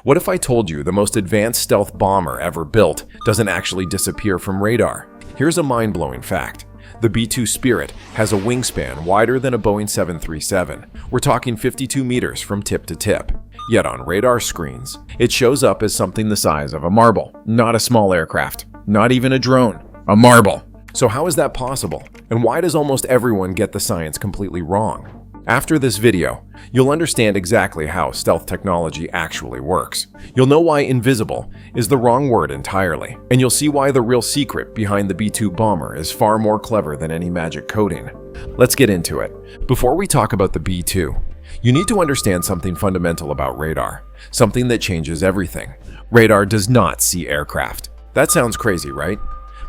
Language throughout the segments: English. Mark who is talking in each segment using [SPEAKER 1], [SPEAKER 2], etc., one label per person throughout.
[SPEAKER 1] What if I told you the most advanced stealth bomber ever built doesn't actually disappear from radar? Here's a mind-blowing fact. The B-2 Spirit has a wingspan wider than a Boeing 737. We're talking 52 meters from tip to tip. Yet on radar screens, it shows up as something the size of a marble. Not a small aircraft, not even a drone, a marble. So how is that possible? And why does almost everyone get the science completely wrong? After this video, you'll understand exactly how stealth technology actually works. You'll know why invisible is the wrong word entirely, and you'll see why the real secret behind the B-2 bomber is far more clever than any magic coding. Let's get into it. Before we talk about the B-2, you need to understand something fundamental about radar, something that changes everything. Radar does not see aircraft. That sounds crazy, right?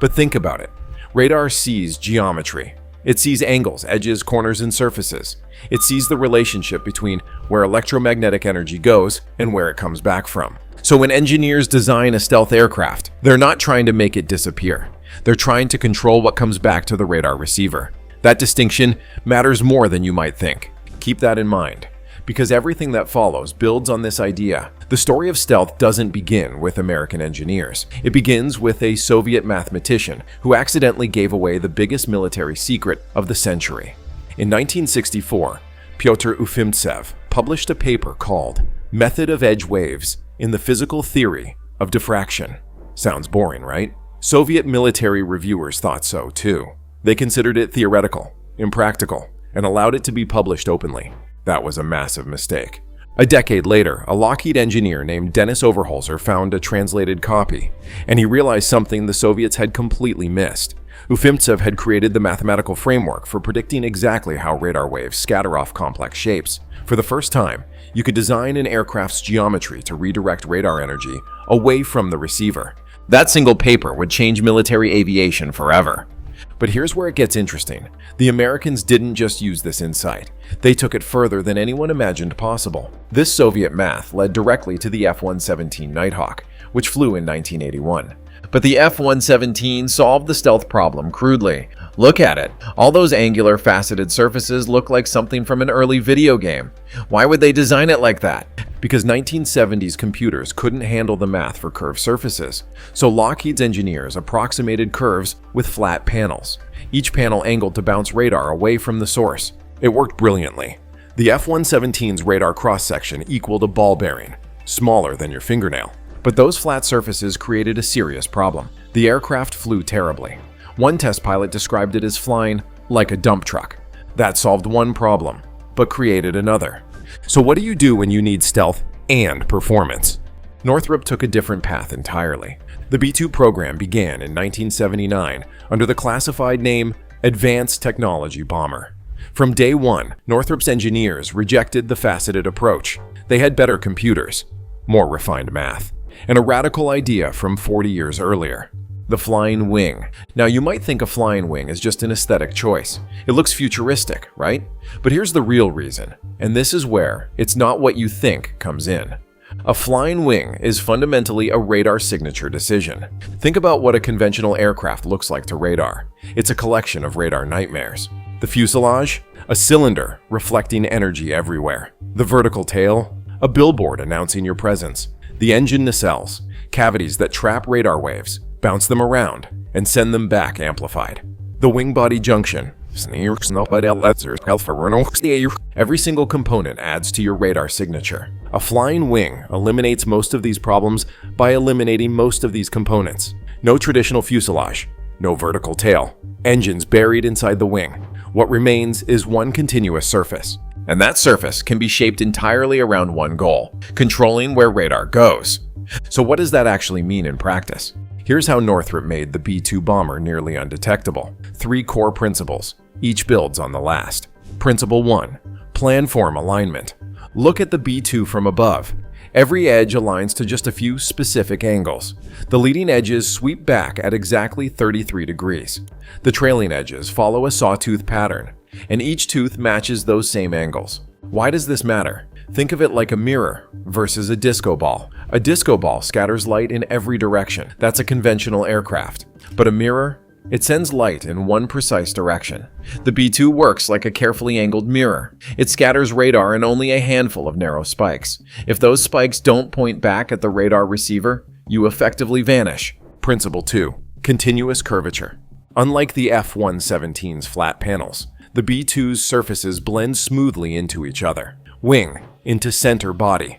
[SPEAKER 1] But think about it. Radar sees geometry. It sees angles, edges, corners, and surfaces. It sees the relationship between where electromagnetic energy goes and where it comes back from. So when engineers design a stealth aircraft, they're not trying to make it disappear. They're trying to control what comes back to the radar receiver. That distinction matters more than you might think. Keep that in mind, because everything that follows builds on this idea. The story of stealth doesn't begin with American engineers. It begins with a Soviet mathematician who accidentally gave away the biggest military secret of the century. In 1964, Pyotr Ufimtsev published a paper called Method of Edge Waves in the Physical Theory of Diffraction. Sounds boring, right? Soviet military reviewers thought so too. They considered it theoretical, impractical, and allowed it to be published openly. That was a massive mistake. A decade later, a Lockheed engineer named Dennis Overholser found a translated copy, and he realized something the Soviets had completely missed. Ufimtsev had created the mathematical framework for predicting exactly how radar waves scatter off complex shapes. For the first time, you could design an aircraft's geometry to redirect radar energy away from the receiver. That single paper would change military aviation forever. But here's where it gets interesting. The Americans didn't just use this insight. They took it further than anyone imagined possible. This Soviet math led directly to the F-117 Nighthawk, which flew in 1981. But the F-117 solved the stealth problem crudely. Look at it. All those angular, faceted surfaces look like something from an early video game. Why would they design it like that? Because 1970s computers couldn't handle the math for curved surfaces. So Lockheed's engineers approximated curves with flat panels, each panel angled to bounce radar away from the source. It worked brilliantly. The F-117's radar cross-section equaled a ball bearing, smaller than your fingernail. But those flat surfaces created a serious problem. The aircraft flew terribly. One test pilot described it as flying like a dump truck. That solved one problem, but created another. So what do you do when you need stealth and performance? Northrop took a different path entirely. The B-2 program began in 1979 under the classified name Advanced Technology Bomber. From day one, Northrop's engineers rejected the faceted approach. They had better computers, more refined math, and a radical idea from 40 years earlier. The flying wing. Now you might think a flying wing is just an aesthetic choice. It looks futuristic, right? But here's the real reason, and this is where it's not what you think comes in. A flying wing is fundamentally a radar signature decision. Think about what a conventional aircraft looks like to radar. It's a collection of radar nightmares. The fuselage? A cylinder reflecting energy everywhere. The vertical tail? A billboard announcing your presence. The engine nacelles? Cavities that trap radar waves, bounce them around, and send them back amplified. The wing body junction. Every single component adds to your radar signature. A flying wing eliminates most of these problems by eliminating most of these components. No traditional fuselage, no vertical tail, engines buried inside the wing. What remains is one continuous surface. And that surface can be shaped entirely around one goal, controlling where radar goes. So what does that actually mean in practice? Here's how Northrop made the B-2 bomber nearly undetectable. 3 core principles. Each builds on the last. Principle 1. Planform alignment. Look at the B-2 from above. Every edge aligns to just a few specific angles. The leading edges sweep back at exactly 33 degrees. The trailing edges follow a sawtooth pattern, and each tooth matches those same angles. Why does this matter? Think of it like a mirror versus a disco ball. A disco ball scatters light in every direction. That's a conventional aircraft. But a mirror It sends light in one precise direction. The B-2 works like a carefully angled mirror. It scatters radar in only a handful of narrow spikes. If those spikes don't point back at the radar receiver, you effectively vanish. Principle 2. Continuous curvature. Unlike the F-117's flat panels, the B-2's surfaces blend smoothly into each other. Wing into center body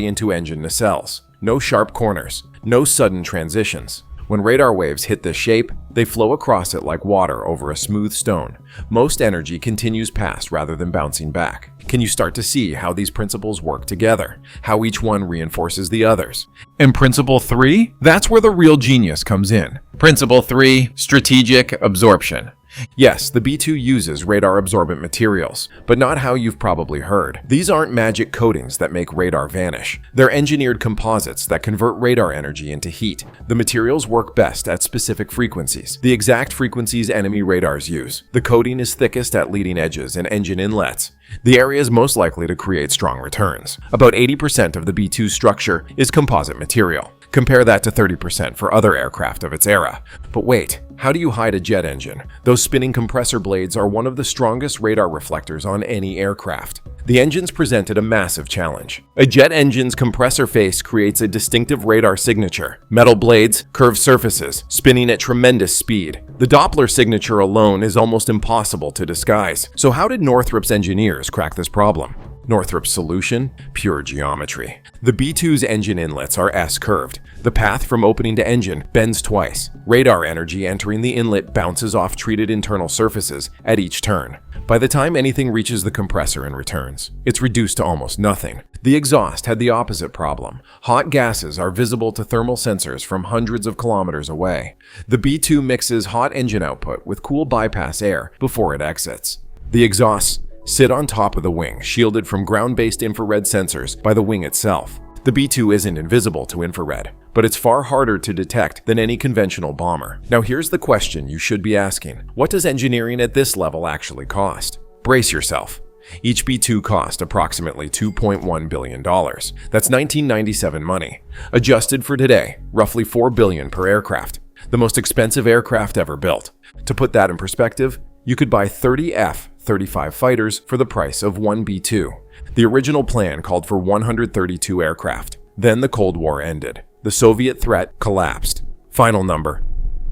[SPEAKER 1] into engine nacelles. No sharp corners, no sudden transitions. When radar waves hit this shape, they flow across it like water over a smooth stone. Most energy continues past rather than bouncing back. Can you start to see how these principles work together? How each one reinforces the others? And principle 3? That's where the real genius comes in. Principle 3, strategic absorption. Yes, the B-2 uses radar-absorbent materials, but not how you've probably heard. These aren't magic coatings that make radar vanish. They're engineered composites that convert radar energy into heat. The materials work best at specific frequencies, the exact frequencies enemy radars use. The coating is thickest at leading edges and engine inlets, the areas most likely to create strong returns. About 80% of the B-2's structure is composite material. Compare that to 30% for other aircraft of its era. But wait, how do you hide a jet engine? Those spinning compressor blades are one of the strongest radar reflectors on any aircraft. The engines presented a massive challenge. A jet engine's compressor face creates a distinctive radar signature. Metal blades, curved surfaces, spinning at tremendous speed. The Doppler signature alone is almost impossible to disguise. So how did Northrop's engineers crack this problem? Northrop's solution? Pure geometry. The B-2's engine inlets are S-curved. The path from opening to engine bends twice. Radar energy entering the inlet bounces off treated internal surfaces at each turn. By the time anything reaches the compressor and returns, it's reduced to almost nothing. The exhaust had the opposite problem. Hot gases are visible to thermal sensors from hundreds of kilometers away. The B-2 mixes hot engine output with cool bypass air before it exits. The exhausts sit on top of the wing, shielded from ground-based infrared sensors by the wing itself. The B-2 isn't invisible to infrared, but it's far harder to detect than any conventional bomber. Now here's the question you should be asking. What does engineering at this level actually cost? Brace yourself. Each B-2 cost approximately $2.1 billion. That's 1997 money. Adjusted for today, roughly $4 billion per aircraft. The most expensive aircraft ever built. To put that in perspective, you could buy 30 F-35 fighters for the price of one B-2. The original plan called for 132 aircraft. Then the Cold War ended. The Soviet threat collapsed. Final number,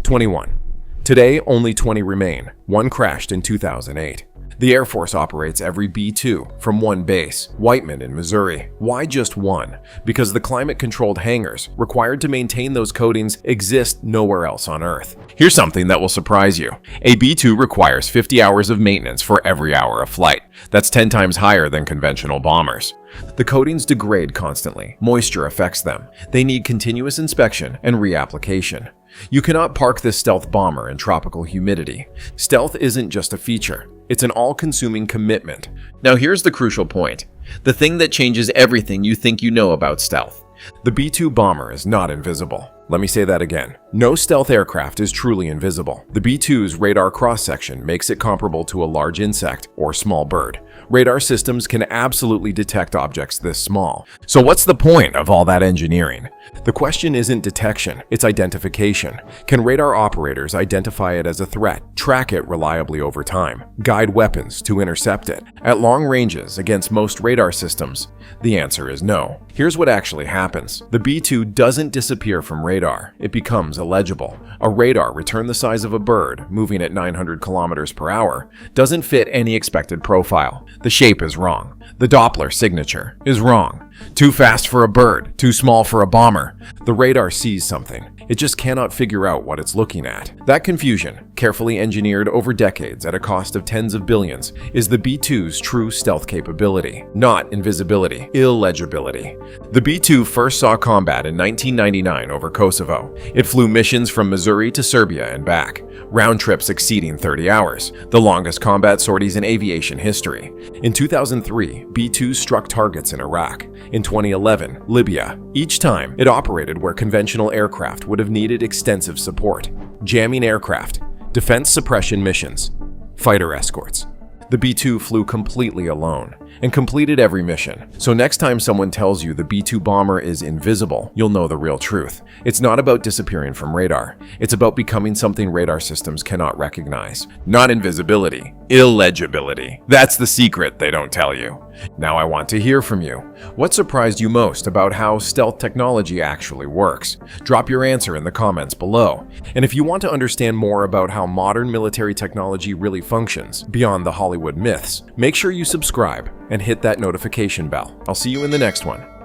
[SPEAKER 1] 21. Today, only 20 remain. One crashed in 2008. The Air Force operates every B-2 from one base, Whiteman in Missouri. Why just one? Because the climate-controlled hangars required to maintain those coatings exist nowhere else on Earth. Here's something that will surprise you. A B-2 requires 50 hours of maintenance for every hour of flight. That's 10 times higher than conventional bombers. The coatings degrade constantly. Moisture affects them. They need continuous inspection and reapplication. You cannot park this stealth bomber in tropical humidity. Stealth isn't just a feature. It's an all-consuming commitment. Now here's the crucial point. The thing that changes everything you think you know about stealth. The B-2 bomber is not invisible. Let me say that again. No stealth aircraft is truly invisible. The B-2's radar cross-section makes it comparable to a large insect or small bird. Radar systems can absolutely detect objects this small. So what's the point of all that engineering? The question isn't detection, it's identification. Can radar operators identify it as a threat, track it reliably over time, guide weapons to intercept it? At long ranges against most radar systems, the answer is no. Here's what actually happens. The B-2 doesn't disappear from radar, it becomes illegible. A radar return the size of a bird, moving at 900 kilometers per hour, doesn't fit any expected profile. The shape is wrong. The Doppler signature is wrong. Too fast for a bird, too small for a bomber. The radar sees something. It just cannot figure out what it's looking at. That confusion, carefully engineered over decades at a cost of tens of billions, is the B-2's true stealth capability, not invisibility, illegibility. The B-2 first saw combat in 1999 over Kosovo. It flew missions from Missouri to Serbia and back, round trips exceeding 30 hours, the longest combat sorties in aviation history. In 2003, B-2 struck targets in Iraq. In 2011, Libya. Each time, it operated where conventional aircraft would have needed extensive support. Jamming aircraft, defense suppression missions, fighter escorts. The B-2 flew completely alone. and completed every mission. So next time someone tells you the B-2 bomber is invisible, you'll know the real truth. It's not about disappearing from radar. It's about becoming something radar systems cannot recognize. Not invisibility, illegibility. That's the secret they don't tell you. Now I want to hear from you. What surprised you most about how stealth technology actually works? Drop your answer in the comments below. And if you want to understand more about how modern military technology really functions, beyond the Hollywood myths, make sure you subscribe and hit that notification bell. I'll see you in the next one.